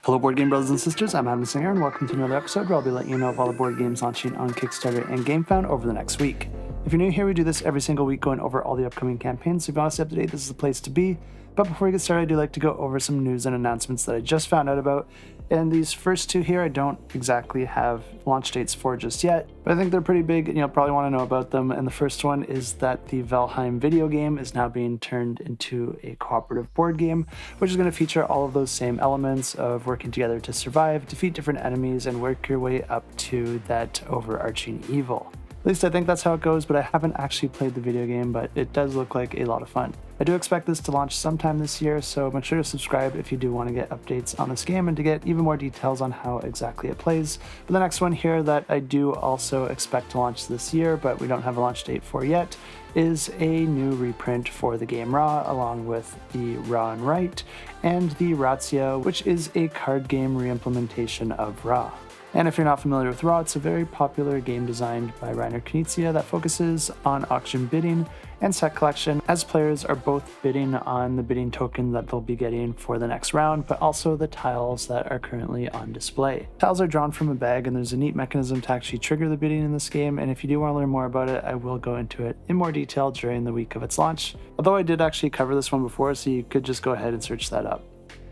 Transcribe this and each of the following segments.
Hello board game brothers and sisters, I'm Adam Singer and welcome to another episode where I'll be letting you know of all the board games launching on Kickstarter and Gamefound over the next week. If you're new here, we do this every single week going over all the upcoming campaigns, so if you want to stay up to date, this is the place to be. But before we get started, I do like to go over some news and announcements that I just found out about. And these first two here, I don't exactly have launch dates for just yet, but I think they're pretty big and you'll probably want to know about them. And the first one is that the Valheim video game is now being turned into a cooperative board game, which is going to feature all of those same elements of working together to survive, defeat different enemies, and work your way up to that overarching evil. At least I think that's how it goes, but I haven't actually played the video game, but it does look like a lot of fun. I do expect this to launch sometime this year, so make sure to subscribe if you do want to get updates on this game and to get even more details on how exactly it plays. But the next one here that I do also expect to launch this year, but we don't have a launch date for yet, is a new reprint for the game Ra, along with the Ra and Right, and the Razzia, which is a card game reimplementation of Ra. And if you're not familiar with Ra, it's a very popular game designed by Rainer Knizia that focuses on auction bidding and set collection, as players are both bidding on the bidding token that they'll be getting for the next round, but also the tiles that are currently on display. Tiles are drawn from a bag, and there's a neat mechanism to actually trigger the bidding in this game, and if you do want to learn more about it, I will go into it in more detail during the week of its launch. Although I did actually cover this one before, so you could just go ahead and search that up.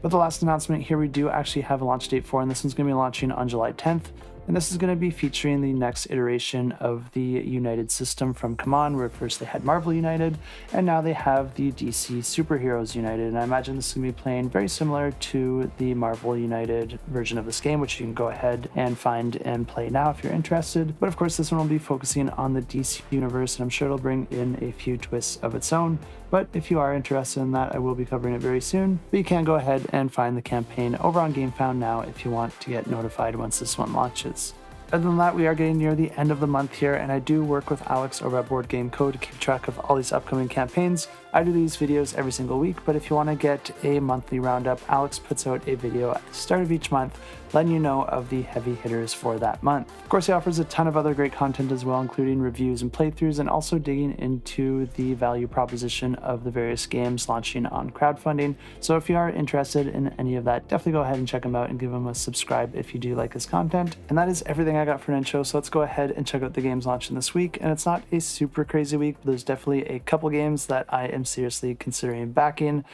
But the last announcement here we do actually have a launch date for, and this one's going to be launching on July 10th. And this is going to be featuring the next iteration of the United system from CMON, where first they had Marvel United, and now they have the DC Superheroes United. And I imagine this is going to be playing very similar to the Marvel United version of this game, which you can go ahead and find and play now if you're interested. But of course, this one will be focusing on the DC universe, and I'm sure it'll bring in a few twists of its own. But if you are interested in that, I will be covering it very soon. But you can go ahead and find the campaign over on Gamefound now if you want to get notified once this one launches. Other than that, we are getting near the end of the month here, and I do work with Alex over at Boardgame Co. to keep track of all these upcoming campaigns. I do these videos every single week, but if you want to get a monthly roundup, Alex puts out a video at the start of each month letting you know of the heavy hitters for that month. Of course, he offers a ton of other great content as well, including reviews and playthroughs, and also digging into the value proposition of the various games launching on crowdfunding. So if you are interested in any of that, definitely go ahead and check him out and give him a subscribe if you do like his content. And that is everything I got for an intro, so let's go ahead and check out the games launching this week. And it's not a super crazy week, but there's definitely a couple games that I am seriously considering backing.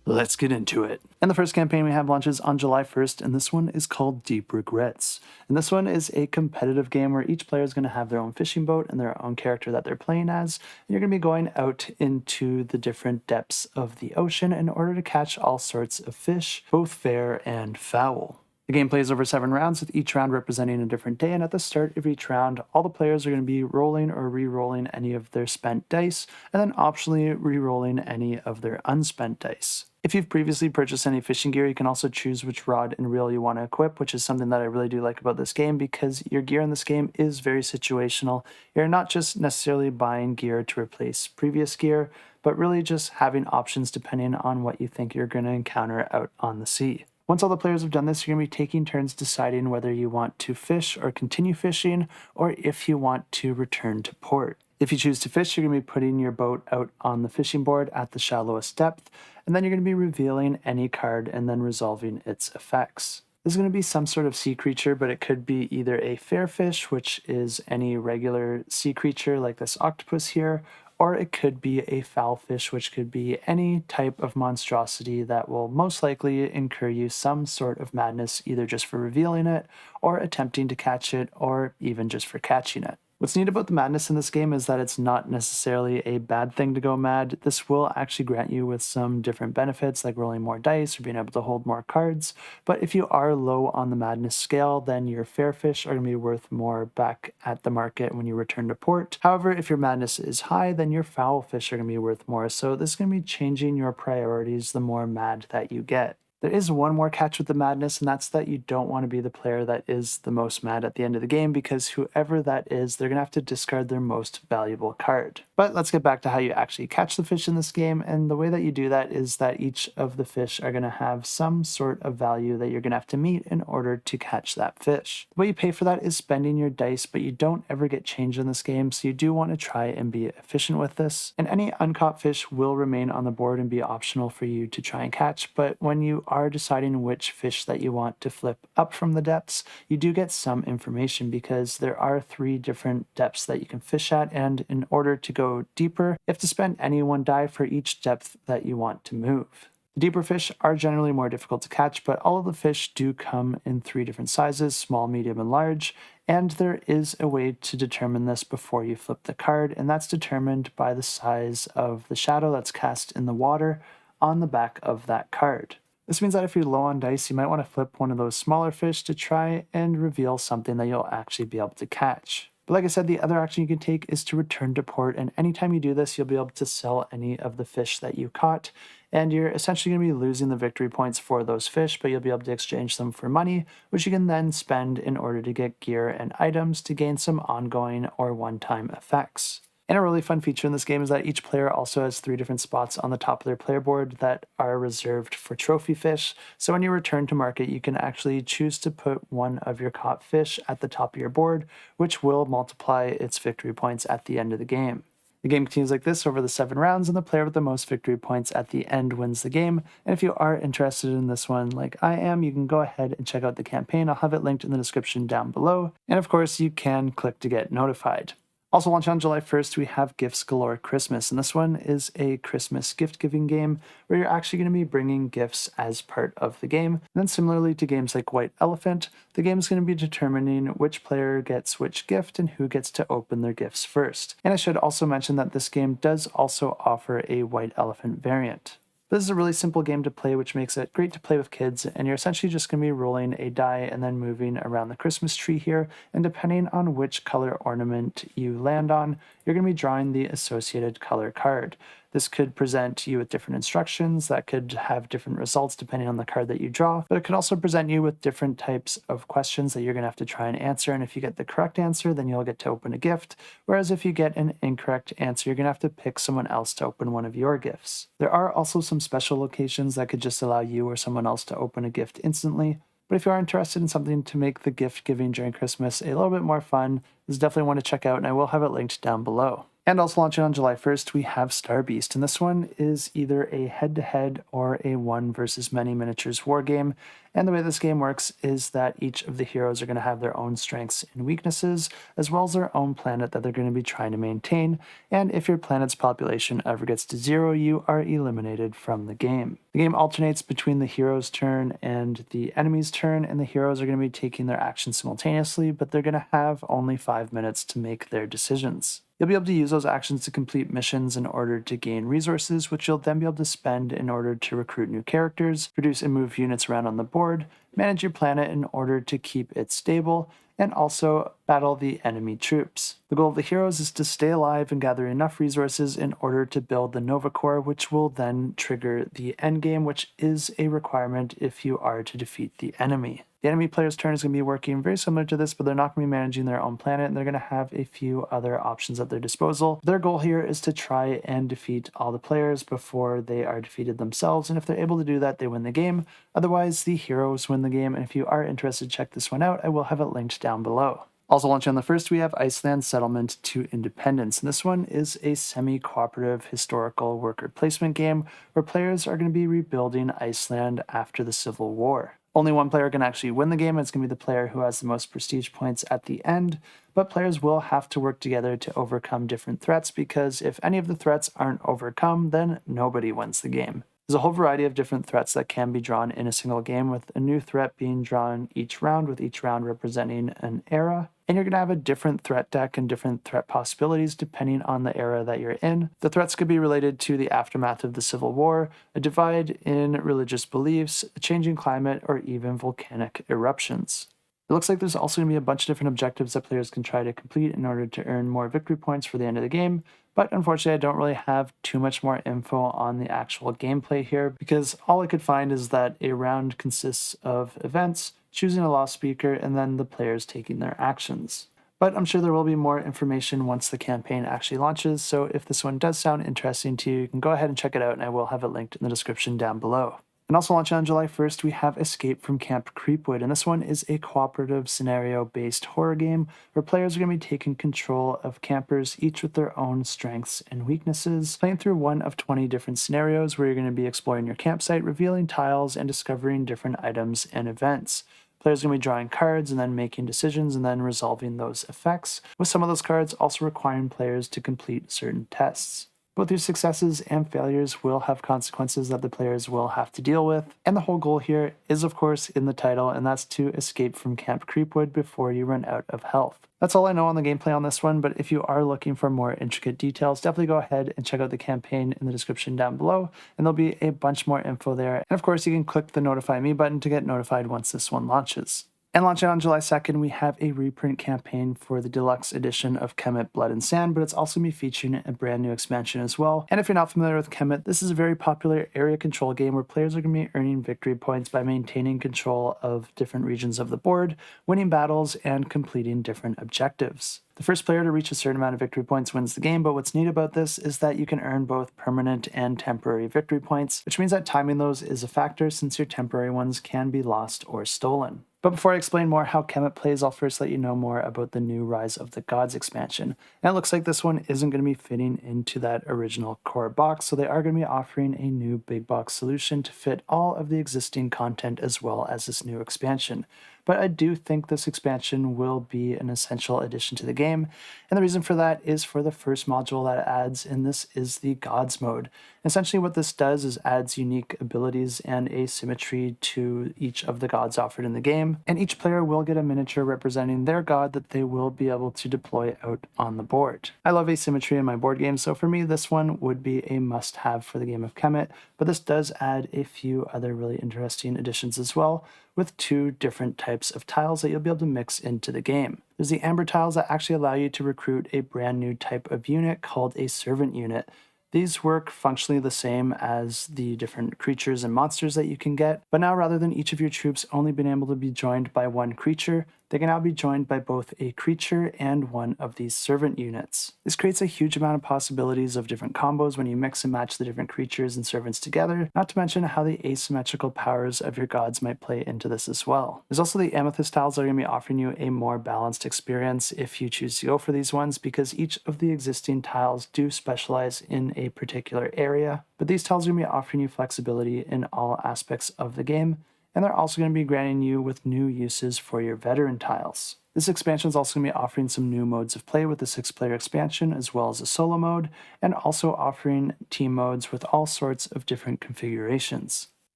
Let's get into it. And the first campaign we have launches on July 1st, and this one is called Deep Regrets. And this one is a competitive game where each player is going to have their own fishing boat and their own character that they're playing as. And you're going to be going out into the different depths of the ocean in order to catch all sorts of fish, both fair and foul. The game plays over 7 rounds, with each round representing a different day, and at the start of each round, all the players are going to be rolling or re-rolling any of their spent dice, and then optionally re-rolling any of their unspent dice. If you've previously purchased any fishing gear, you can also choose which rod and reel you want to equip, which is something that I really do like about this game, because your gear in this game is very situational. You're not just necessarily buying gear to replace previous gear, but really just having options depending on what you think you're going to encounter out on the sea. Once all the players have done this, you're going to be taking turns deciding whether you want to fish or continue fishing, or if you want to return to port. If you choose to fish, you're going to be putting your boat out on the fishing board at the shallowest depth, and then you're going to be revealing any card and then resolving its effects. This is going to be some sort of sea creature, but it could be either a fair fish, which is any regular sea creature like this octopus here, or it could be a foul fish, which could be any type of monstrosity that will most likely incur you some sort of madness, either just for revealing it, or attempting to catch it, or even just for catching it. What's neat about the madness in this game is that it's not necessarily a bad thing to go mad. This will actually grant you with some different benefits, like rolling more dice or being able to hold more cards. But if you are low on the madness scale, then your fair fish are going to be worth more back at the market when you return to port. However, if your madness is high, then your foul fish are going to be worth more. So this is going to be changing your priorities the more mad that you get. There is one more catch with the madness, and that's that you don't want to be the player that is the most mad at the end of the game, because whoever that is, they're going to have to discard their most valuable card. But let's get back to how you actually catch the fish in this game, and the way that you do that is that each of the fish are going to have some sort of value that you're going to have to meet in order to catch that fish. The way you pay for that is spending your dice, but you don't ever get change in this game, so you do want to try and be efficient with this. And any uncaught fish will remain on the board and be optional for you to try and catch, but when you are deciding which fish that you want to flip up from the depths, you do get some information because there are 3 different depths that you can fish at, and in order to go deeper, you have to spend any 1 die for each depth that you want to move. The deeper fish are generally more difficult to catch, but all of the fish do come in 3 different sizes, small, medium, and large, and there is a way to determine this before you flip the card, and that's determined by the size of the shadow that's cast in the water on the back of that card. This means that if you're low on dice, you might want to flip one of those smaller fish to try and reveal something that you'll actually be able to catch. But like I said, the other action you can take is to return to port, and anytime you do this, you'll be able to sell any of the fish that you caught, and you're essentially going to be losing the victory points for those fish, but you'll be able to exchange them for money, which you can then spend in order to get gear and items to gain some ongoing or one-time effects. And a really fun feature in this game is that each player also has 3 different spots on the top of their player board that are reserved for trophy fish. So when you return to market, you can actually choose to put one of your caught fish at the top of your board, which will multiply its victory points at the end of the game. The game continues like this over the 7 rounds, and the player with the most victory points at the end wins the game. And if you are interested in this one like I am, you can go ahead and check out the campaign. I'll have it linked in the description down below. And of course, you can click to get notified. Also launching on July 1st, we have Gifts Galore Christmas, and this one is a Christmas gift-giving game where you're actually going to be bringing gifts as part of the game. And then similarly to games like White Elephant, the game is going to be determining which player gets which gift and who gets to open their gifts first. And I should also mention that this game does also offer a White Elephant variant. This is a really simple game to play, which makes it great to play with kids, and you're essentially just going to be rolling a die and then moving around the Christmas tree here, and depending on which color ornament you land on, you're going to be drawing the associated color card. This could present you with different instructions that could have different results depending on the card that you draw, but it could also present you with different types of questions that you're going to have to try and answer, and if you get the correct answer, then you'll get to open a gift, whereas if you get an incorrect answer, you're going to have to pick someone else to open one of your gifts. There are also some special locations that could just allow you or someone else to open a gift instantly, but if you are interested in something to make the gift giving during Christmas a little bit more fun, this is definitely one to check out, and I will have it linked down below. And also launching on July 1st, we have Starbeast, and this one is either a head-to-head or a one versus many miniatures war game. And the way this game works is that each of the heroes are going to have their own strengths and weaknesses, as well as their own planet that they're going to be trying to maintain. And if your planet's population ever gets to 0, you are eliminated from the game. The game alternates between the hero's turn and the enemy's turn, and the heroes are going to be taking their actions simultaneously, but they're going to have only 5 minutes to make their decisions. You'll be able to use those actions to complete missions in order to gain resources, which you'll then be able to spend in order to recruit new characters, produce and move units around on the board, manage your planet in order to keep it stable, and also battle the enemy troops. The goal of the heroes is to stay alive and gather enough resources in order to build the Nova Core, which will then trigger the endgame, which is a requirement if you are to defeat the enemy. The enemy player's turn is going to be working very similar to this, but they're not going to be managing their own planet, and they're going to have a few other options at their disposal. Their goal here is to try and defeat all the players before they are defeated themselves, and if they're able to do that, they win the game. Otherwise, the heroes win the game, and if you are interested, check this one out. I will have it linked down below. Also launching on the 1st, we have Iceland Settlement to Independence, and this one is a semi-cooperative historical worker placement game where players are going to be rebuilding Iceland after the Civil War. Only one player can actually win the game, and it's going to be the player who has the most prestige points at the end, but players will have to work together to overcome different threats, because if any of the threats aren't overcome, then nobody wins the game. There's a whole variety of different threats that can be drawn in a single game, with a new threat being drawn each round, with each round representing an era. And you're going to have a different threat deck and different threat possibilities depending on the era that you're in. The threats could be related to the aftermath of the Civil War, a divide in religious beliefs, a changing climate, or even volcanic eruptions. It looks like there's also going to be a bunch of different objectives that players can try to complete in order to earn more victory points for the end of the game, but unfortunately I don't really have too much more info on the actual gameplay here, because all I could find is that a round consists of events, choosing a lost speaker, and then the players taking their actions. But I'm sure there will be more information once the campaign actually launches, so if this one does sound interesting to you, you can go ahead and check it out, and I will have it linked in the description down below. And also launching on July 1st, we have Escape from Camp Creepwood, and this one is a cooperative scenario-based horror game where players are going to be taking control of campers, each with their own strengths and weaknesses, playing through one of 20 different scenarios where you're going to be exploring your campsite, revealing tiles, and discovering different items and events. Players are going to be drawing cards and then making decisions and then resolving those effects, with some of those cards also requiring players to complete certain tests. Both your successes and failures will have consequences that the players will have to deal with, and the whole goal here is of course in the title, and that's to escape from Camp Creepwood before you run out of health. That's all I know on the gameplay on this one, but if you are looking for more intricate details, definitely go ahead and check out the campaign in the description down below, and there'll be a bunch more info there. And of course, you can click the Notify Me button to get notified once this one launches. And launching on July 2nd, we have a reprint campaign for the deluxe edition of Kemet Blood and Sand, but it's also going to be featuring a brand new expansion as well. And if you're not familiar with Kemet, this is a very popular area control game where players are going to be earning victory points by maintaining control of different regions of the board, winning battles, and completing different objectives. The first player to reach a certain amount of victory points wins the game, but what's neat about this is that you can earn both permanent and temporary victory points, which means that timing those is a factor since your temporary ones can be lost or stolen. But before I explain more how Kemet plays, I'll first let you know more about the new Rise of the Gods expansion. And it looks like this one isn't going to be fitting into that original core box, so they are going to be offering a new big box solution to fit all of the existing content as well as this new expansion. But I do think this expansion will be an essential addition to the game, and the reason for that is for the first module that it adds, and this is the Gods mode. Essentially what this does is adds unique abilities and asymmetry to each of the gods offered in the game, and each player will get a miniature representing their god that they will be able to deploy out on the board. I love asymmetry in my board games, so for me this one would be a must-have for the game of Kemet, but this does add a few other really interesting additions as well, with two different types of tiles that you'll be able to mix into the game. There's the amber tiles that actually allow you to recruit a brand new type of unit called a servant unit. These work functionally the same as the different creatures and monsters that you can get, but now rather than each of your troops only being able to be joined by one creature, they can now be joined by both a creature and one of these servant units. This creates a huge amount of possibilities of different combos when you mix and match the different creatures and servants together, not to mention how the asymmetrical powers of your gods might play into this as well. There's also the amethyst tiles that are going to be offering you a more balanced experience if you choose to go for these ones, because each of the existing tiles do specialize in a particular area, but these tiles are going to be offering you flexibility in all aspects of the game, and they're also going to be granting you with new uses for your veteran tiles. This expansion is also going to be offering some new modes of play with the 6-player expansion as well as a solo mode, and also offering team modes with all sorts of different configurations.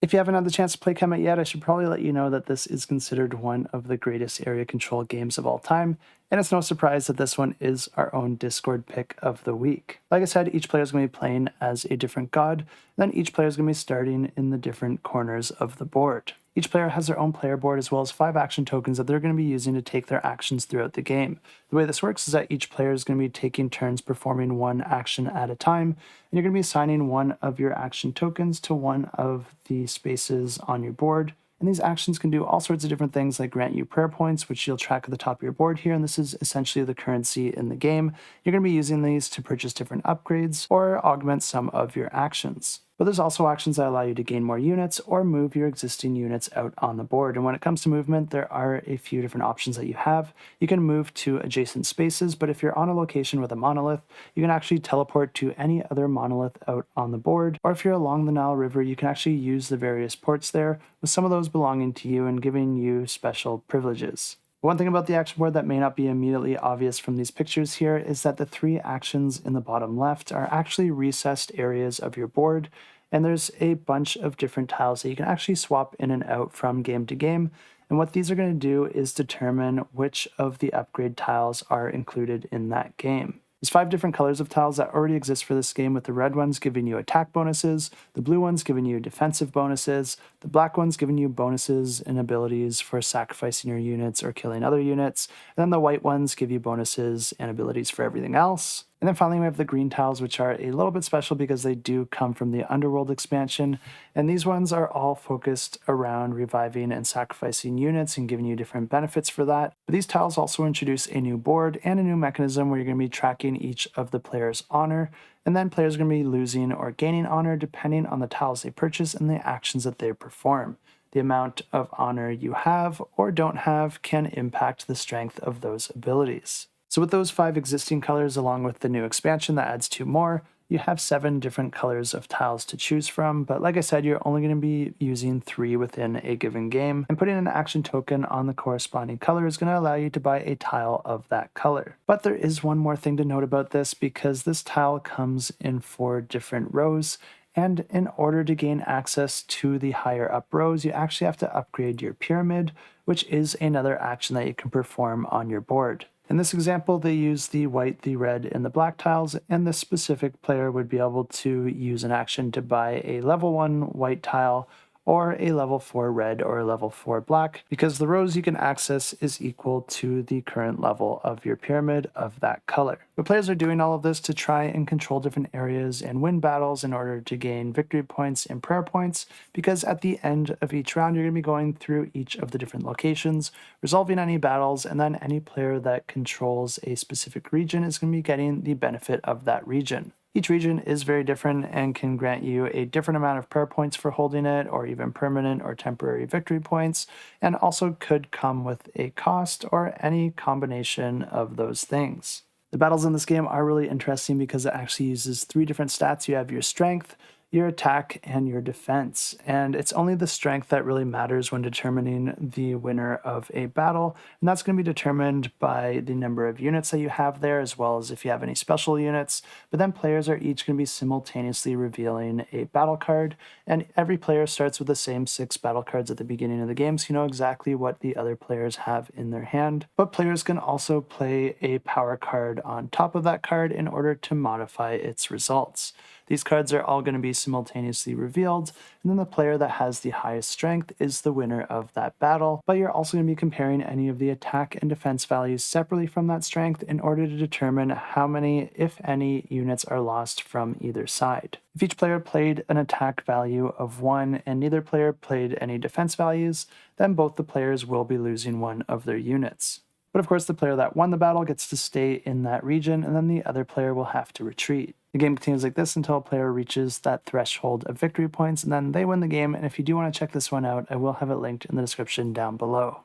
If you haven't had the chance to play Kemet yet, I should probably let you know that this is considered one of the greatest area control games of all time, and it's no surprise that this one is our own Discord pick of the week. Like I said, each player is going to be playing as a different god, and then each player is going to be starting in the different corners of the board. Each player has their own player board as well as 5 action tokens that they're going to be using to take their actions throughout the game. The way this works is that each player is going to be taking turns performing one action at a time, and you're going to be assigning one of your action tokens to one of the spaces on your board. And these actions can do all sorts of different things like grant you prayer points, which you'll track at the top of your board here, and this is essentially the currency in the game. You're going to be using these to purchase different upgrades or augment some of your actions. But there's also actions that allow you to gain more units or move your existing units out on the board. And when it comes to movement, there are a few different options that you have. You can move to adjacent spaces, but if you're on a location with a monolith, you can actually teleport to any other monolith out on the board. Or if you're along the Nile River, you can actually use the various ports there, with some of those belonging to you and giving you special privileges. One thing about the action board that may not be immediately obvious from these pictures here is that the 3 actions in the bottom left are actually recessed areas of your board, and there's a bunch of different tiles that you can actually swap in and out from game to game, and what these are going to do is determine which of the upgrade tiles are included in that game. There's 5 different colors of tiles that already exist for this game, with the red ones giving you attack bonuses, the blue ones giving you defensive bonuses, the black ones giving you bonuses and abilities for sacrificing your units or killing other units, and then the white ones give you bonuses and abilities for everything else. And then finally, we have the green tiles, which are a little bit special because they do come from the Underworld expansion. And these ones are all focused around reviving and sacrificing units and giving you different benefits for that. But these tiles also introduce a new board and a new mechanism where you're going to be tracking each of the players' honor. And then players are going to be losing or gaining honor depending on the tiles they purchase and the actions that they perform. The amount of honor you have or don't have can impact the strength of those abilities. So with those 5 existing colors, along with the new expansion that adds 2 more, you have 7 different colors of tiles to choose from. But like I said, you're only going to be using 3 within a given game, and putting an action token on the corresponding color is going to allow you to buy a tile of that color. But there is one more thing to note about this, because this tile comes in 4 different rows. And in order to gain access to the higher up rows, you actually have to upgrade your pyramid, which is another action that you can perform on your board. In this example, they use the white, the red, and the black tiles, and this specific player would be able to use an action to buy a level 1 white tile or a level 4 red or a level 4 black, because the rows you can access is equal to the current level of your pyramid of that color. The players are doing all of this to try and control different areas and win battles in order to gain victory points and prayer points, because at the end of each round you're going to be going through each of the different locations, resolving any battles, and then any player that controls a specific region is going to be getting the benefit of that region. Each region is very different and can grant you a different amount of prayer points for holding it, or even permanent or temporary victory points, and also could come with a cost or any combination of those things. The battles in this game are really interesting because it actually uses 3 different stats. You have your strength, your attack, and your defense. And it's only the strength that really matters when determining the winner of a battle. And that's going to be determined by the number of units that you have there, as well as if you have any special units. But then players are each going to be simultaneously revealing a battle card. And every player starts with the same 6 battle cards at the beginning of the game, so you know exactly what the other players have in their hand. But players can also play a power card on top of that card in order to modify its results. These cards are all going to be simultaneously revealed, and then the player that has the highest strength is the winner of that battle. But you're also going to be comparing any of the attack and defense values separately from that strength in order to determine how many, if any, units are lost from either side. If each player played an attack value of 1 and neither player played any defense values, then both the players will be losing one of their units. But of course, the player that won the battle gets to stay in that region, and then the other player will have to retreat. The game continues like this until a player reaches that threshold of victory points, and then they win the game. And if you do want to check this one out, I will have it linked in the description down below.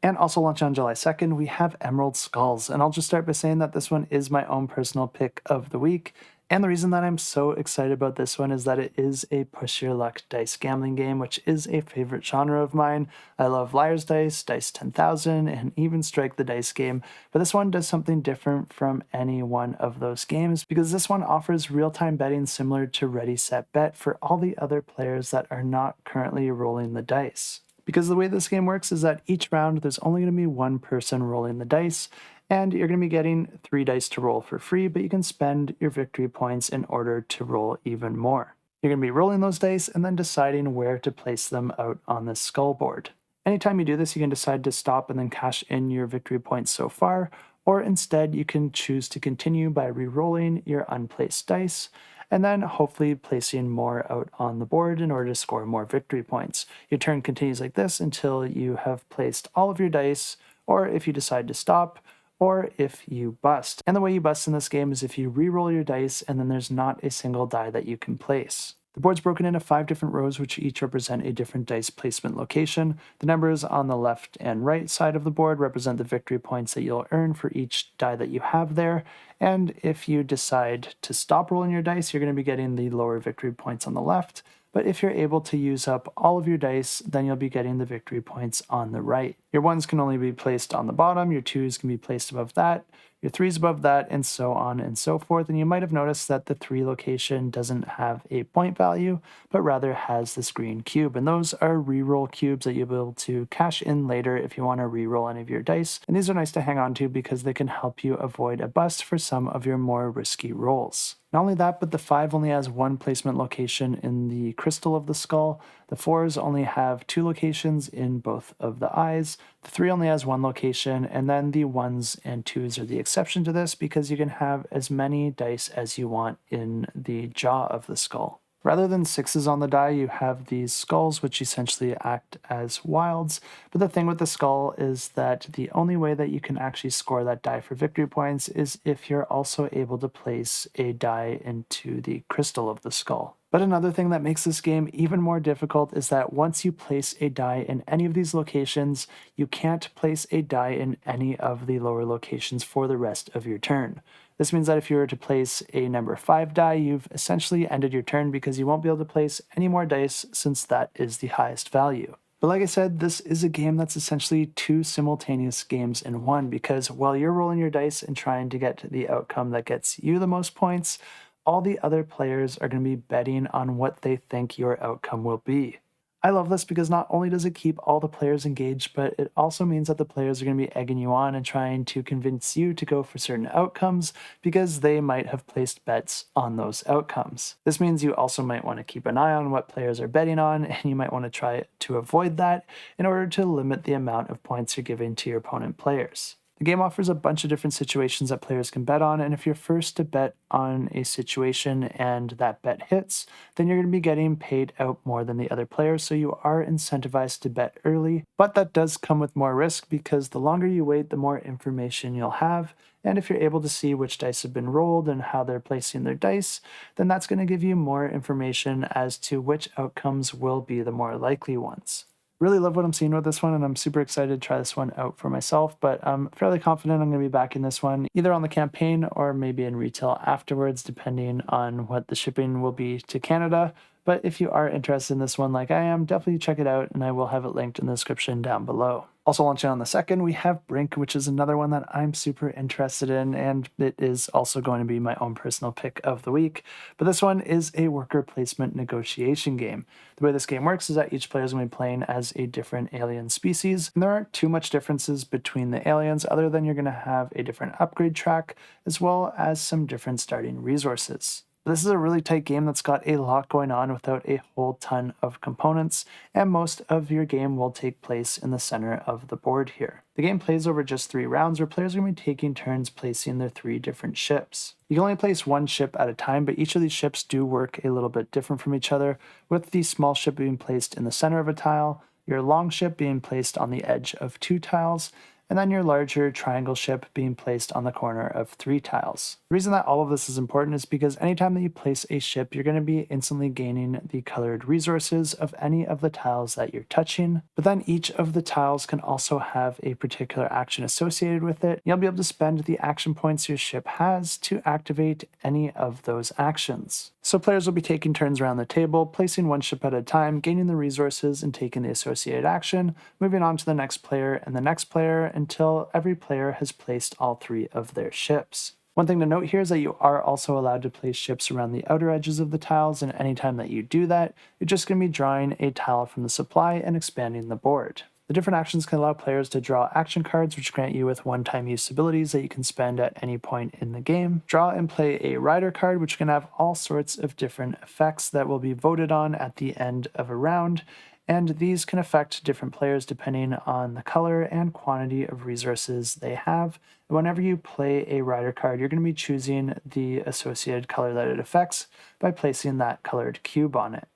And also launching on July 2nd, we have Emerald Skulls. And I'll just start by saying that this one is my own personal pick of the week. And the reason that I'm so excited about this one is that it is a push your luck dice gambling game, which is a favorite genre of mine. I love Liar's Dice, Dice 10,000, and even Strike the Dice game. But this one does something different from any one of those games, because this one offers real-time betting similar to Ready, Set, Bet for all the other players that are not currently rolling the dice. Because the way this game works is that each round there's only going to be one person rolling the dice, and you're going to be getting 3 dice to roll for free, but you can spend your victory points in order to roll even more. You're going to be rolling those dice and then deciding where to place them out on the skull board. Anytime you do this, you can decide to stop and then cash in your victory points so far, or instead you can choose to continue by re-rolling your unplaced dice, and then hopefully placing more out on the board in order to score more victory points. Your turn continues like this until you have placed all of your dice, or if you decide to stop, or if you bust. And the way you bust in this game is if you re-roll your dice and then there's not a single die that you can place. The board's broken into 5 different rows, which each represent a different dice placement location. The numbers on the left and right side of the board represent the victory points that you'll earn for each die that you have there. And if you decide to stop rolling your dice, you're going to be getting the lower victory points on the left. But if you're able to use up all of your dice, then you'll be getting the victory points on the right. Your 1s can only be placed on the bottom, your 2s can be placed above that, your 3s above that, and so on and so forth. And you might have noticed that the 3 location doesn't have a point value, but rather has this green cube. And those are reroll cubes that you'll be able to cash in later if you want to reroll any of your dice. And these are nice to hang on to because they can help you avoid a bust for some of your more risky rolls. Not only that, but the 5 only has 1 placement location in the crystal of the skull, the 4s only have 2 locations in both of the eyes, the 3 only has 1 location, and then the 1s and 2s are the exception to this because you can have as many dice as you want in the jaw of the skull. Rather than 6s on the die, you have these skulls, which essentially act as wilds. But the thing with the skull is that the only way that you can actually score that die for victory points is if you're also able to place a die into the crystal of the skull. But another thing that makes this game even more difficult is that once you place a die in any of these locations, you can't place a die in any of the lower locations for the rest of your turn. This means that if you were to place a number 5 die, you've essentially ended your turn because you won't be able to place any more dice since that is the highest value. But like I said, this is a game that's essentially 2 simultaneous games in one because while you're rolling your dice and trying to get to the outcome that gets you the most points, all the other players are going to be betting on what they think your outcome will be. I love this because not only does it keep all the players engaged, but it also means that the players are going to be egging you on and trying to convince you to go for certain outcomes because they might have placed bets on those outcomes. This means you also might want to keep an eye on what players are betting on, and you might want to try to avoid that in order to limit the amount of points you're giving to your opponent players. The game offers a bunch of different situations that players can bet on, and if you're first to bet on a situation and that bet hits, then you're going to be getting paid out more than the other players, so you are incentivized to bet early. But that does come with more risk because the longer you wait, the more information you'll have, and if you're able to see which dice have been rolled and how they're placing their dice, then that's going to give you more information as to which outcomes will be the more likely ones. Really love what I'm seeing with this one, and I'm super excited to try this one out for myself, but I'm fairly confident I'm going to be backing this one either on the campaign or maybe in retail afterwards, depending on what the shipping will be to Canada. But if you are interested in this one like I am, definitely check it out, and I will have it linked in the description down below. Also launching on the 2nd, we have Brink, which is another one that I'm super interested in, and it is also going to be my own personal pick of the week. But this one is a worker placement negotiation game. The way this game works is that each player is going to be playing as a different alien species, and there aren't too much differences between the aliens other than you're going to have a different upgrade track as well as some different starting resources. This is a really tight game that's got a lot going on without a whole ton of components, and most of your game will take place in the center of the board here. The game plays over just 3 rounds where players are going to be taking turns placing their 3 different ships. You can only place 1 ship at a time, but each of these ships do work a little bit different from each other, with the small ship being placed in the center of a tile, your long ship being placed on the edge of 2 tiles, and then your larger triangle ship being placed on the corner of 3 tiles. The reason that all of this is important is because anytime that you place a ship, you're going to be instantly gaining the colored resources of any of the tiles that you're touching, but then each of the tiles can also have a particular action associated with it. You'll be able to spend the action points your ship has to activate any of those actions. So players will be taking turns around the table, placing 1 ship at a time, gaining the resources and taking the associated action, moving on to the next player and the next player until every player has placed all 3 of their ships. One thing to note here is that you are also allowed to place ships around the outer edges of the tiles, and anytime that you do that, you're just going to be drawing a tile from the supply and expanding the board. The different actions can allow players to draw action cards, which grant you with one-time use abilities that you can spend at any point in the game. Draw and play a rider card, which can have all sorts of different effects that will be voted on at the end of a round, and these can affect different players depending on the color and quantity of resources they have. Whenever you play a rider card, you're going to be choosing the associated color that it affects by placing that colored cube on it.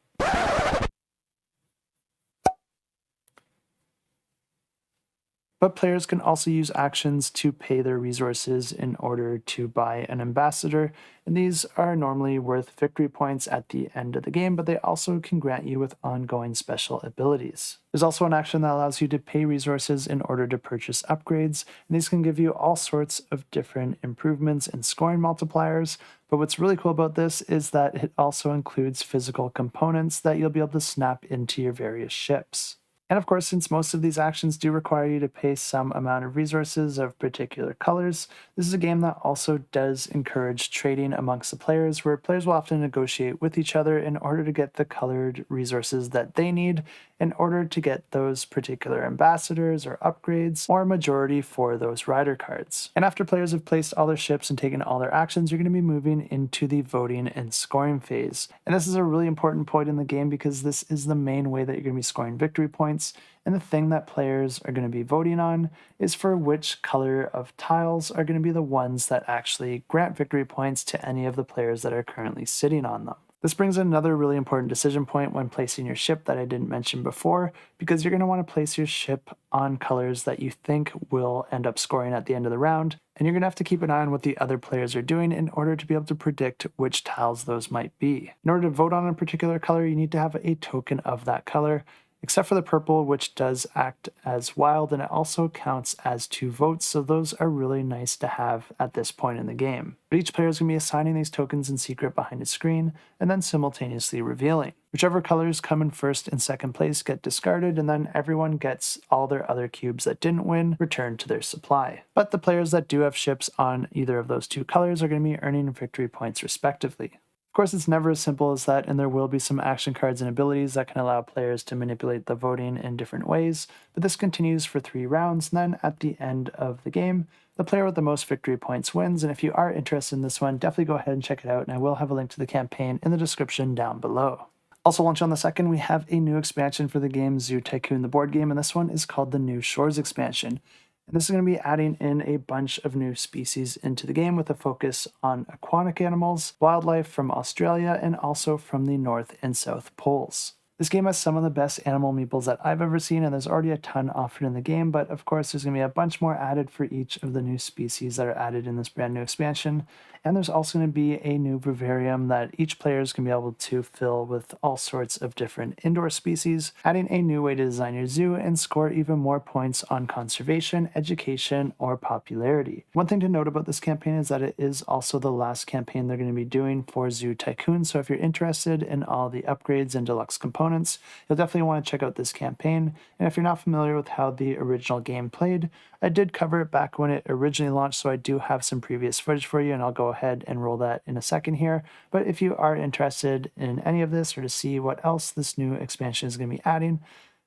But players can also use actions to pay their resources in order to buy an ambassador, and these are normally worth victory points at the end of the game, but they also can grant you with ongoing special abilities. There's also an action that allows you to pay resources in order to purchase upgrades, and these can give you all sorts of different improvements and scoring multipliers, but what's really cool about this is that it also includes physical components that you'll be able to snap into your various ships. And of course, since most of these actions do require you to pay some amount of resources of particular colors, this is a game that also does encourage trading amongst the players, where players will often negotiate with each other in order to get the colored resources that they need, in order to get those particular ambassadors or upgrades or majority for those rider cards. And after players have placed all their ships and taken all their actions, you're going to be moving into the voting and scoring phase. And this is a really important point in the game because this is the main way that you're going to be scoring victory points. And the thing that players are going to be voting on is for which color of tiles are going to be the ones that actually grant victory points to any of the players that are currently sitting on them. This brings another really important decision point when placing your ship that I didn't mention before, because you're going to want to place your ship on colors that you think will end up scoring at the end of the round, and you're going to have to keep an eye on what the other players are doing in order to be able to predict which tiles those might be. In order to vote on a particular color, you need to have a token of that color, except for the purple, which does act as wild, and it also counts as 2 votes, so those are really nice to have at this point in the game. But each player is going to be assigning these tokens in secret behind a screen, and then simultaneously revealing. Whichever colors come in first and second place get discarded, and then everyone gets all their other cubes that didn't win returned to their supply. But the players that do have ships on either of those 2 colors are going to be earning victory points respectively. Of course, it's never as simple as that, and there will be some action cards and abilities that can allow players to manipulate the voting in different ways, but this continues for 3 rounds, and then at the end of the game, the player with the most victory points wins, and if you are interested in this one, definitely go ahead and check it out, and I will have a link to the campaign in the description down below. Also launching on the 2nd, we have a new expansion for the game Zoo Tycoon, the board game, and this one is called the New Shores expansion. And this is going to be adding in a bunch of new species into the game with a focus on aquatic animals, wildlife from Australia, and also from the North and South Poles. This game has some of the best animal meeples that I've ever seen, and there's already a ton offered in the game, but of course there's going to be a bunch more added for each of the new species that are added in this brand new expansion. And there's also going to be a new vivarium that each player is going to be able to fill with all sorts of different indoor species, adding a new way to design your zoo and score even more points on conservation, education, or popularity. One thing to note about this campaign is that it is also the last campaign they're going to be doing for Zoo Tycoon, so if you're interested in all the upgrades and deluxe components, you'll definitely want to check out this campaign. And if you're not familiar with how the original game played, I did cover it back when it originally launched, so I do have some previous footage for you, and I'll go ahead and roll that in a second here. But if you are interested in any of this or to see what else this new expansion is going to be adding,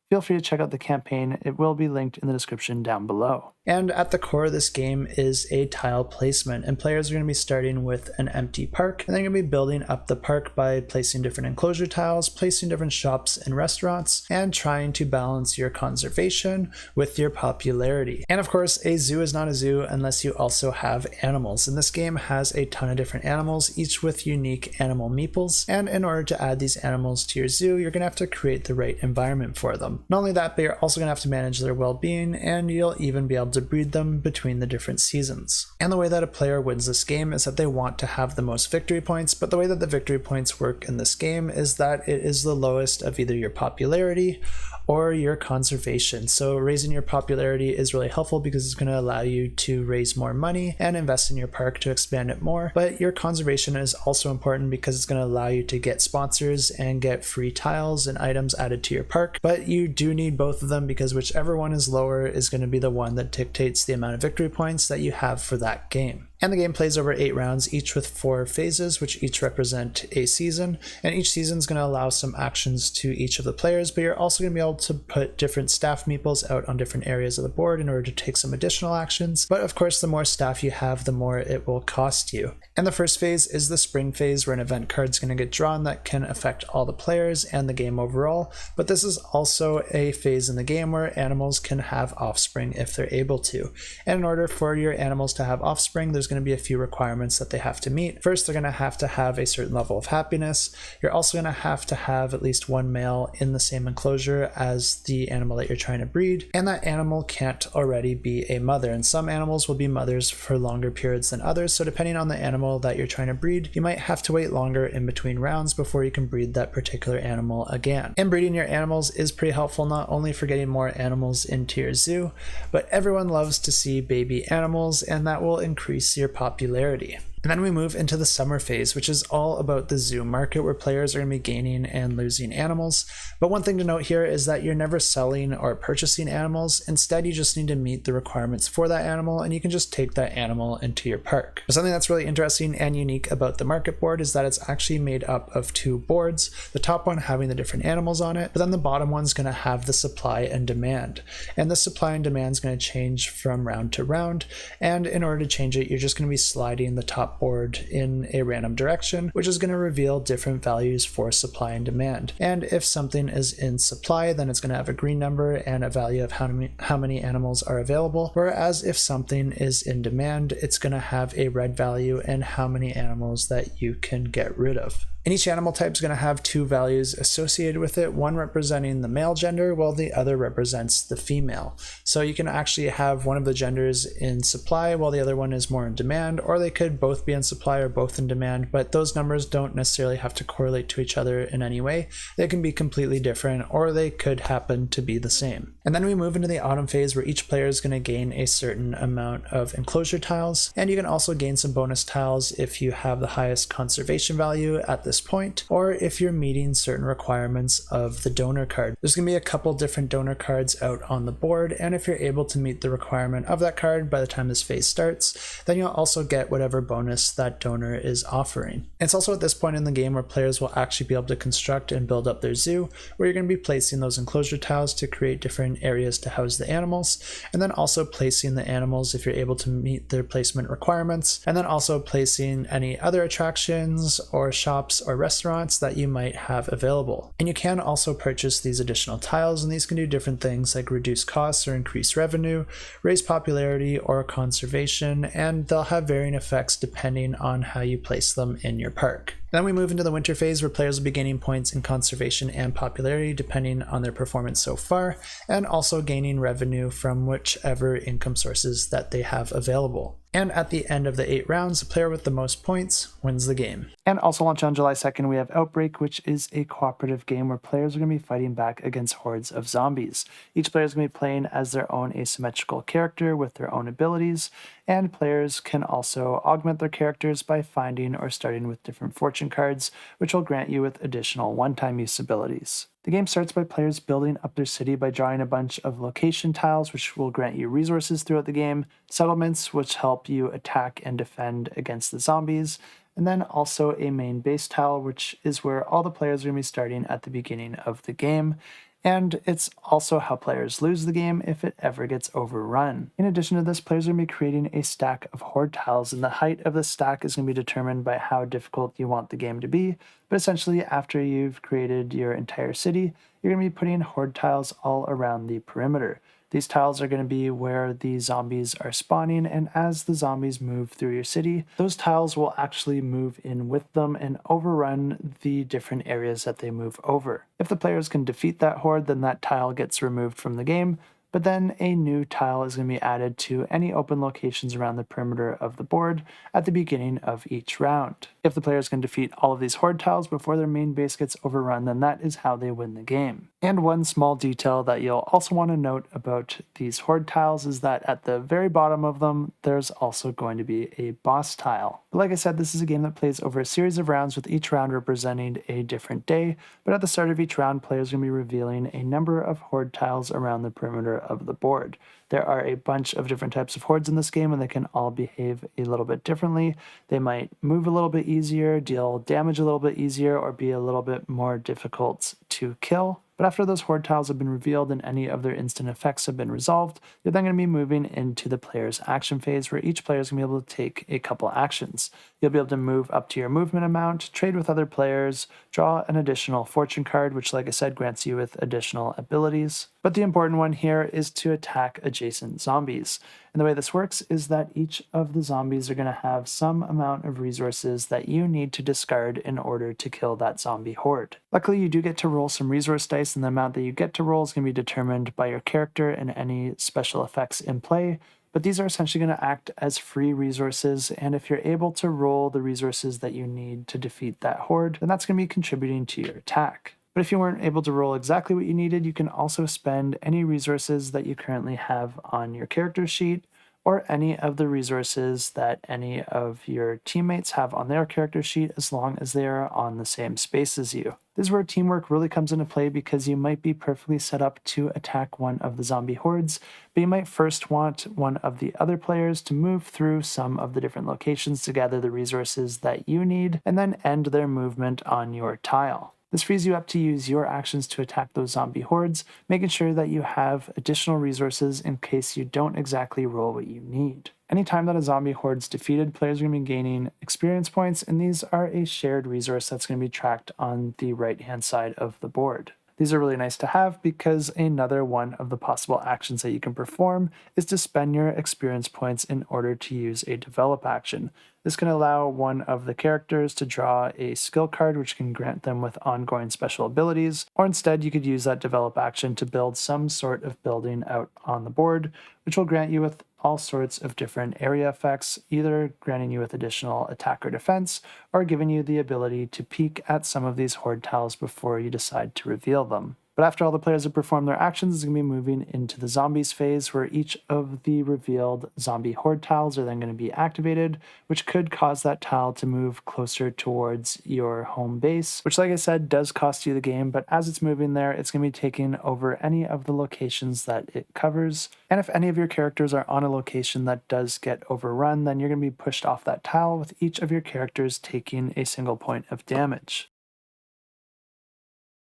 feel free to check out the campaign. It will be linked in the description down below. And at the core of this game is a tile placement, and players are going to be starting with an empty park, and they're going to be building up the park by placing different enclosure tiles, placing different shops and restaurants, and trying to balance your conservation with your popularity. And of course, a zoo is not a zoo unless you also have animals, and this game has a ton of different animals, each with unique animal meeples, and in order to add these animals to your zoo, you're going to have to create the right environment for them. Not only that, but you're also going to have to manage their well-being, and you'll even be able to breed them between the different seasons. And the way that a player wins this game is that they want to have the most victory points, but the way that the victory points work in this game is that it is the lowest of either your popularity or your conservation. So raising your popularity is really helpful because it's going to allow you to raise more money and invest in your park to expand it more. But your conservation is also important because it's going to allow you to get sponsors and get free tiles and items added to your park. But you do need both of them because whichever one is lower is going to be the one that dictates the amount of victory points that you have for that game. And the game plays over 8 rounds, each with 4 phases, which each represent a season. And each season is going to allow some actions to each of the players, but you're also going to be able to put different staff meeples out on different areas of the board in order to take some additional actions. But of course, the more staff you have, the more it will cost you. And the first phase is the spring phase, where an event card is going to get drawn that can affect all the players and the game overall. But this is also a phase in the game where animals can have offspring if they're able to. And in order for your animals to have offspring, there's going to be a few requirements that they have to meet. First, they're going to have a certain level of happiness. You're also going to have at least 1 male in the same enclosure as the animal that you're trying to breed, and that animal can't already be a mother. And some animals will be mothers for longer periods than others, so depending on the animal that you're trying to breed, you might have to wait longer in between rounds before you can breed that particular animal again. And breeding your animals is pretty helpful, not only for getting more animals into your zoo, but everyone loves to see baby animals, and that will increase your popularity. And then we move into the summer phase, which is all about the zoo market, where players are going to be gaining and losing animals. But one thing to note here is that you're never selling or purchasing animals. Instead, you just need to meet the requirements for that animal, and you can just take that animal into your park. But something that's really interesting and unique about the market board is that it's actually made up of 2 boards, the top one having the different animals on it, but then the bottom one's going to have the supply and demand. And the supply and demand is going to change from round to round, and in order to change it, you're just going to be sliding the top board in a random direction, which is going to reveal different values for supply and demand. And if something is in supply, then it's going to have a green number and a value of how many animals are available, whereas if something is in demand, it's going to have a red value and how many animals that you can get rid of. And each animal type is going to have 2 values associated with it, one representing the male gender while the other represents the female. So you can actually have one of the genders in supply while the other one is more in demand, or they could both be in supply or both in demand, but those numbers don't necessarily have to correlate to each other in any way. They can be completely different, or they could happen to be the same. And then we move into the autumn phase, where each player is going to gain a certain amount of enclosure tiles, and you can also gain some bonus tiles if you have the highest conservation value at this point, or if you're meeting certain requirements of the donor card. There's going to be a couple different donor cards out on the board, and if you're able to meet the requirement of that card by the time this phase starts, then you'll also get whatever bonus that donor is offering. It's also at this point in the game where players will actually be able to construct and build up their zoo, where you're going to be placing those enclosure tiles to create different areas to house the animals, and then also placing the animals if you're able to meet their placement requirements, and then also placing any other attractions or shops or restaurants that you might have available. And you can also purchase these additional tiles, and these can do different things like reduce costs or increase revenue, raise popularity or conservation, and they'll have varying effects depending on how you place them in your park. Then we move into the winter phase, where players will be gaining points in conservation and popularity depending on their performance so far, and also gaining revenue from whichever income sources that they have available. And at the end of the 8 rounds, the player with the most points wins the game. And also launch on July 2nd, we have Outbreak, which is a cooperative game where players are going to be fighting back against hordes of zombies. Each player is going to be playing as their own asymmetrical character with their own abilities, and players can also augment their characters by finding or starting with different fortune cards, which will grant you with additional one-time use abilities. The game starts by players building up their city by drawing a bunch of location tiles, which will grant you resources throughout the game, settlements, which help you attack and defend against the zombies, and then also a main base tile, which is where all the players are going to be starting at the beginning of the game. And it's also how players lose the game if it ever gets overrun. In addition to this, players are going to be creating a stack of horde tiles, and the height of the stack is going to be determined by how difficult you want the game to be. But essentially, after you've created your entire city, you're going to be putting horde tiles all around the perimeter. These tiles are going to be where the zombies are spawning, and as the zombies move through your city, those tiles will actually move in with them and overrun the different areas that they move over. If the players can defeat that horde, then that tile gets removed from the game, but then a new tile is going to be added to any open locations around the perimeter of the board at the beginning of each round. If the players can defeat all of these horde tiles before their main base gets overrun, then that is how they win the game. And one small detail that you'll also want to note about these horde tiles is that at the very bottom of them, there's also going to be a boss tile. But like I said, this is a game that plays over a series of rounds, with each round representing a different day, but at the start of each round, players are going to be revealing a number of horde tiles around the perimeter of the board. There are a bunch of different types of hordes in this game, and they can all behave a little bit differently. They might move a little bit easier, deal damage a little bit easier, or be a little bit more difficult to kill. But after those horde tiles have been revealed and any of their instant effects have been resolved, you're then going to be moving into the player's action phase, where each player is going to be able to take a couple actions. You'll be able to move up to your movement amount, trade with other players, draw an additional fortune card, which, like I said, grants you with additional abilities. But the important one here is to attack adjacent zombies. And the way this works is that each of the zombies are going to have some amount of resources that you need to discard in order to kill that zombie horde. Luckily, you do get to roll some resource dice, and the amount that you get to roll is going to be determined by your character and any special effects in play. But these are essentially going to act as free resources, and if you're able to roll the resources that you need to defeat that horde, then that's going to be contributing to your attack. But if you weren't able to roll exactly what you needed, you can also spend any resources that you currently have on your character sheet, or any of the resources that any of your teammates have on their character sheet as long as they are on the same space as you. This is where teamwork really comes into play because you might be perfectly set up to attack one of the zombie hordes, but you might first want one of the other players to move through some of the different locations to gather the resources that you need and then end their movement on your tile. This frees you up to use your actions to attack those zombie hordes, making sure that you have additional resources in case you don't exactly roll what you need. Anytime that a zombie horde's defeated, players are going to be gaining experience points, and these are a shared resource that's going to be tracked on the right-hand side of the board. These are really nice to have because another one of the possible actions that you can perform is to spend your experience points in order to use a develop action. This can allow one of the characters to draw a skill card which can grant them with ongoing special abilities, or instead you could use that develop action to build some sort of building out on the board, which will grant you with all sorts of different area effects, either granting you with additional attack or defense, or giving you the ability to peek at some of these horde tiles before you decide to reveal them. But after all the players have performed their actions, it's going to be moving into the zombies phase, where each of the revealed zombie horde tiles are then going to be activated, which could cause that tile to move closer towards your home base, which, like I said, does cost you the game, but as it's moving there, it's going to be taking over any of the locations that it covers. And if any of your characters are on a location that does get overrun, then you're going to be pushed off that tile, with each of your characters taking a single point of damage.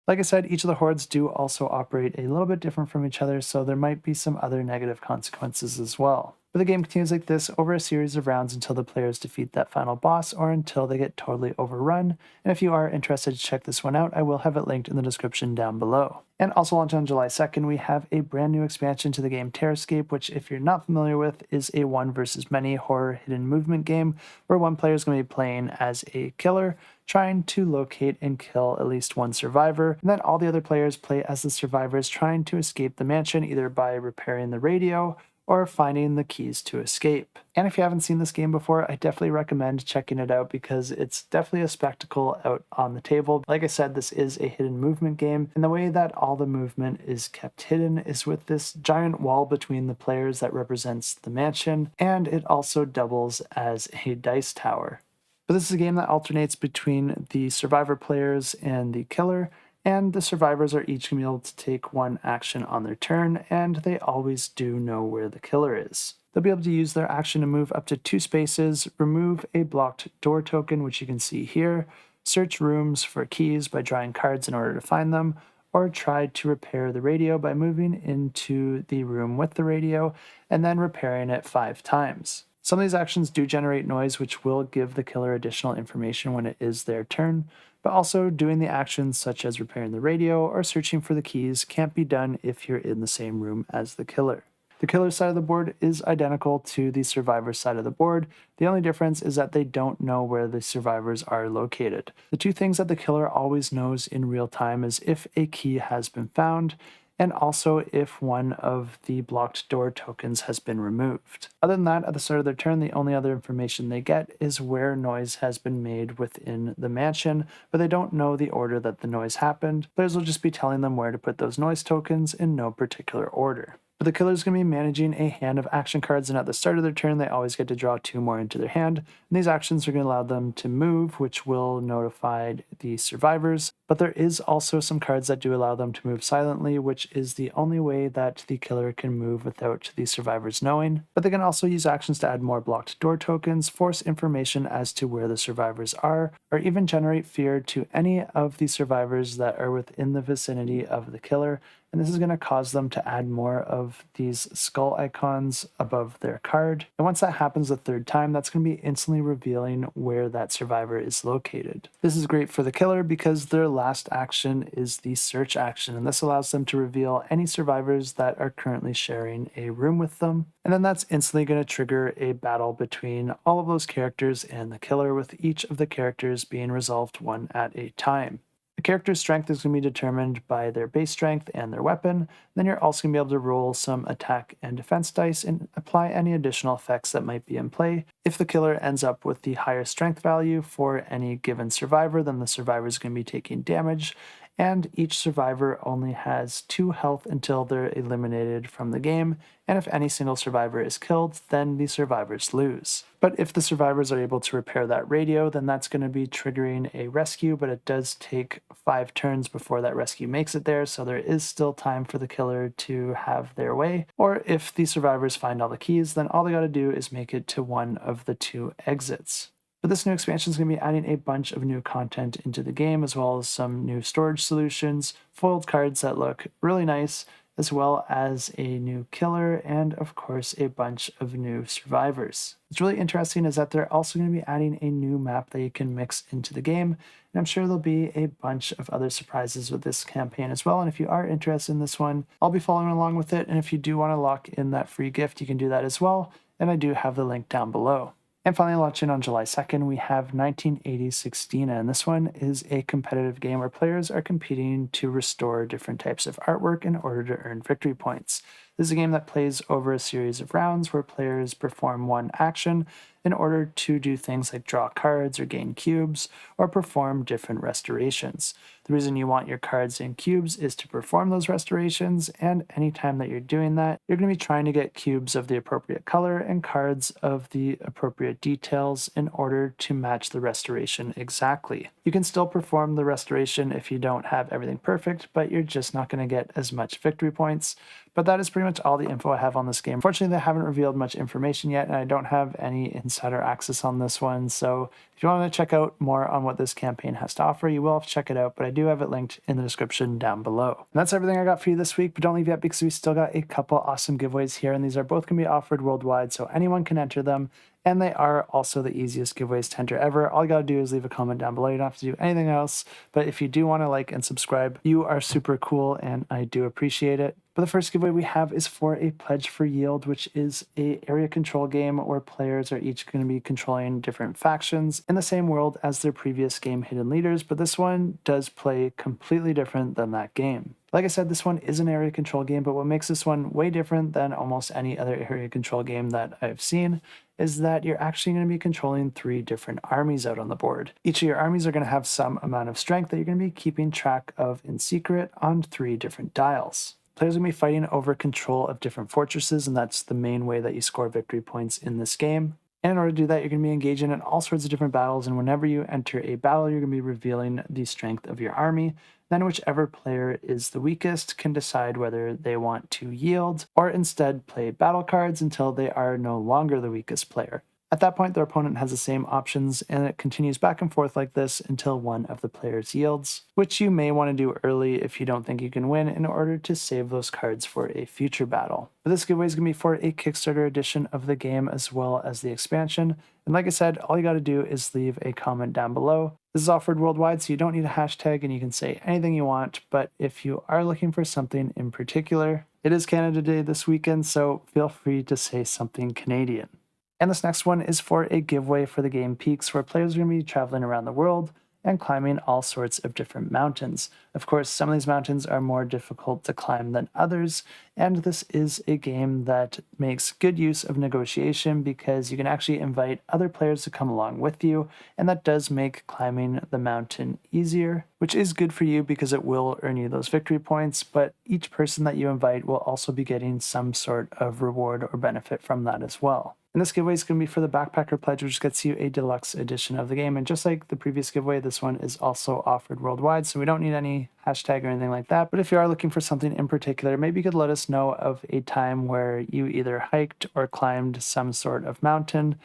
Like I said, each of the hordes do also operate a little bit different from each other, so there might be some other negative consequences as well. But the game continues like this over a series of rounds until the players defeat that final boss or until they get totally overrun. And if you are interested to check this one out, I will have it linked in the description down below. And also launched on July 2nd, we have a brand new expansion to the game Terrorscape, which, if you're not familiar with, is a one versus many horror hidden movement game where one player is going to be playing as a killer, trying to locate and kill at least one survivor, and then all the other players play as the survivors trying to escape the mansion, either by repairing the radio or finding the keys to escape. And if you haven't seen this game before, I definitely recommend checking it out because it's definitely a spectacle out on the table. Like I said, this is a hidden movement game, and the way that all the movement is kept hidden is with this giant wall between the players that represents the mansion, and it also doubles as a dice tower. But this is a game that alternates between the survivor players and the killer, and the survivors are each going to be able to take one action on their turn, and they always do know where the killer is. They'll be able to use their action to move up to 2 spaces, remove a blocked door token, which you can see here, search rooms for keys by drawing cards in order to find them, or try to repair the radio by moving into the room with the radio and then repairing it 5 times. Some of these actions do generate noise, which will give the killer additional information when it is their turn, but also doing the actions such as repairing the radio or searching for the keys can't be done if you're in the same room as the killer. The killer's side of the board is identical to the survivor's side of the board. The only difference is that they don't know where the survivors are located. The 2 things that the killer always knows in real time is if a key has been found, and also if one of the blocked door tokens has been removed. Other than that, at the start of their turn, the only other information they get is where noise has been made within the mansion, but they don't know the order that the noise happened. Players will just be telling them where to put those noise tokens in no particular order. But the killer's going to be managing a hand of action cards, and at the start of their turn, they always get to draw 2 more into their hand. And these actions are going to allow them to move, which will notify the survivors. But there is also some cards that do allow them to move silently, which is the only way that the killer can move without the survivors knowing. But they can also use actions to add more blocked door tokens, force information as to where the survivors are, or even generate fear to any of the survivors that are within the vicinity of the killer. And this is going to cause them to add more of these skull icons above their card. And once that happens the 3rd time, that's going to be instantly revealing where that survivor is located. This is great for the killer because their last action is the search action, and this allows them to reveal any survivors that are currently sharing a room with them. And then that's instantly going to trigger a battle between all of those characters and the killer, with each of the characters being resolved one at a time. The character's strength is going to be determined by their base strength and their weapon. Then you're also going to be able to roll some attack and defense dice and apply any additional effects that might be in play. If the killer ends up with the higher strength value for any given survivor, then the survivor is going to be taking damage. and each survivor only has 2 health until they're eliminated from the game, and if any single survivor is killed, then the survivors lose. But if the survivors are able to repair that radio, then that's going to be triggering a rescue, but it does take 5 turns before that rescue makes it there, so there is still time for the killer to have their way. Or if the survivors find all the keys, then all they got to do is make it to one of the 2 exits. But this new expansion is going to be adding a bunch of new content into the game, as well as some new storage solutions, foiled cards that look really nice, as well as a new killer, and of course a bunch of new survivors. What's really interesting is that they're also going to be adding a new map that you can mix into the game, and I'm sure there'll be a bunch of other surprises with this campaign as well. And if you are interested in this one, I'll be following along with it, and if you do want to lock in that free gift, you can do that as well, and I do have the link down below. And finally, launching on July 2nd, we have 1980 Sixtina, and this one is a competitive game where players are competing to restore different types of artwork in order to earn victory points. This is a game that plays over a series of rounds where players perform one action in order to do things like draw cards or gain cubes or perform different restorations. The reason you want your cards and cubes is to perform those restorations, and anytime that you're doing that, you're going to be trying to get cubes of the appropriate color and cards of the appropriate details in order to match the restoration exactly. You can still perform the restoration if you don't have everything perfect, but you're just not going to get as much victory points. But that is pretty much all the info I have on this game. Fortunately, they haven't revealed much information yet, and I don't have any insider access on this one, so if you want to check out more on what this campaign has to offer, you will have to check it out, but I do have it linked in the description down below. And that's everything I got for you this week, but don't leave yet because we still got a couple awesome giveaways here, and these are both going to be offered worldwide, so anyone can enter them. And they are also the easiest giveaways to enter ever. All you gotta do is leave a comment down below. You don't have to do anything else. But if you do want to like and subscribe, you are super cool and I do appreciate it. But the first giveaway we have is for a Pledge for Yield, which is a area control game where players are each going to be controlling different factions in the same world as their previous game Hidden Leaders, but this one does play completely different than that game. Like I said, this one is an area control game, but what makes this one way different than almost any other area control game that I've seen is that you're actually going to be controlling 3 different armies out on the board. Each of your armies are going to have some amount of strength that you're going to be keeping track of in secret on 3 different dials. Players are going to be fighting over control of different fortresses, and that's the main way that you score victory points in this game. And in order to do that, you're going to be engaging in all sorts of different battles, and whenever you enter a battle, you're going to be revealing the strength of your army. Then whichever player is the weakest can decide whether they want to yield or instead play battle cards until they are no longer the weakest player. At that point, their opponent has the same options, and it continues back and forth like this until one of the players yields, which you may want to do early if you don't think you can win in order to save those cards for a future battle. But this giveaway is going to be for a Kickstarter edition of the game as well as the expansion, and like I said, all you got to do is leave a comment down below. This is offered worldwide, so you don't need a hashtag and you can say anything you want, but if you are looking for something in particular, it is Canada Day this weekend, so feel free to say something Canadian. And this next one is for a giveaway for the game Peaks, where players are going to be traveling around the world and climbing all sorts of different mountains. Of course, some of these mountains are more difficult to climb than others, and this is a game that makes good use of negotiation because you can actually invite other players to come along with you, and that does make climbing the mountain easier, which is good for you because it will earn you those victory points, but each person that you invite will also be getting some sort of reward or benefit from that as well. And this giveaway is going to be for the Backpacker Pledge, which gets you a deluxe edition of the game. And just like the previous giveaway, this one is also offered worldwide, so we don't need any hashtag or anything like that. But if you are looking for something in particular, maybe you could let us know of a time where you either hiked or climbed some sort of mountain.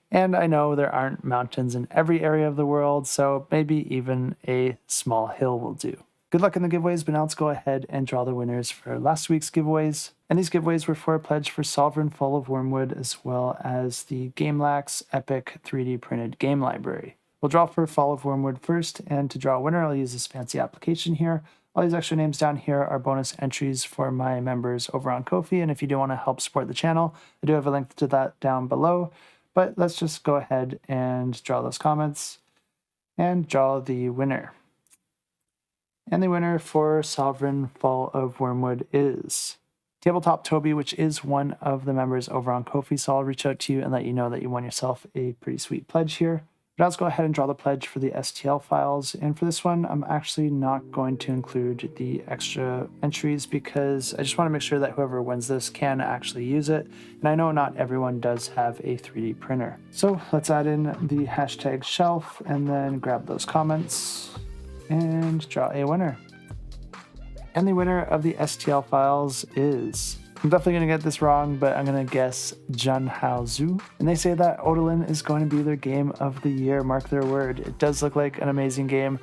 And I know there aren't mountains in every area of the world, so maybe even a small hill will do. Good luck in the giveaways, but now let's go ahead and draw the winners for last week's giveaways. And these giveaways were for a pledge for Sovereign Fall of Wormwood, as well as the Gamelax Epic 3D printed game library. We'll draw for Fall of Wormwood first, and to draw a winner, I'll use this fancy application here. All these extra names down here are bonus entries for my members over on Ko-fi, and if you do want to help support the channel, I do have a link to that down below. But let's just go ahead and draw those comments and draw the winner. And the winner for Sovereign Fall of Wormwood is Tabletop Toby, which is one of the members over on Ko-fi, so I'll reach out to you and let you know that you won yourself a pretty sweet pledge here. But I'll just go ahead and draw the pledge for the STL files. And for this one, I'm actually not going to include the extra entries because I just want to make sure that whoever wins this can actually use it. And I know not everyone does have a 3D printer. So let's add in the hashtag shelf and then grab those comments and draw a winner. And the winner of the STL files is... I'm definitely going to get this wrong, but I'm going to guess Jun Hao Zhu. And they say that Odalin is going to be their game of the year, mark their word. It does look like an amazing game.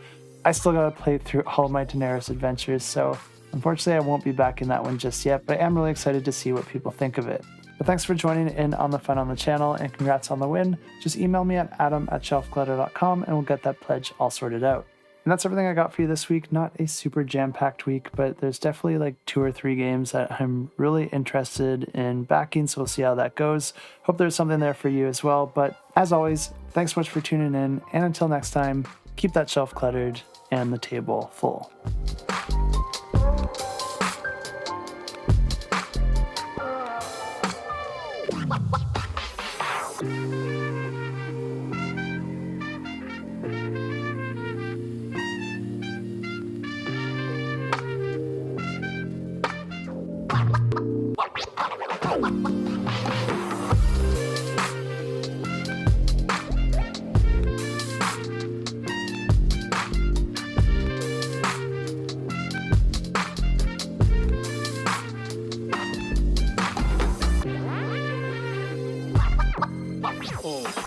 I still got to play through all of my Daenerys adventures, so unfortunately I won't be back in that one just yet, but I am really excited to see what people think of it. But thanks for joining in on the fun on the channel, and congrats on the win. Just email me at adam@shelfclutter.com and we'll get that pledge all sorted out. And that's everything I got for you this week. Not a super jam-packed week, but there's definitely like 2 or 3 games that I'm really interested in backing, so we'll see how that goes. Hope there's something there for you as well. But as always, thanks so much for tuning in, and until next time, keep that shelf cluttered and the table full. Oh.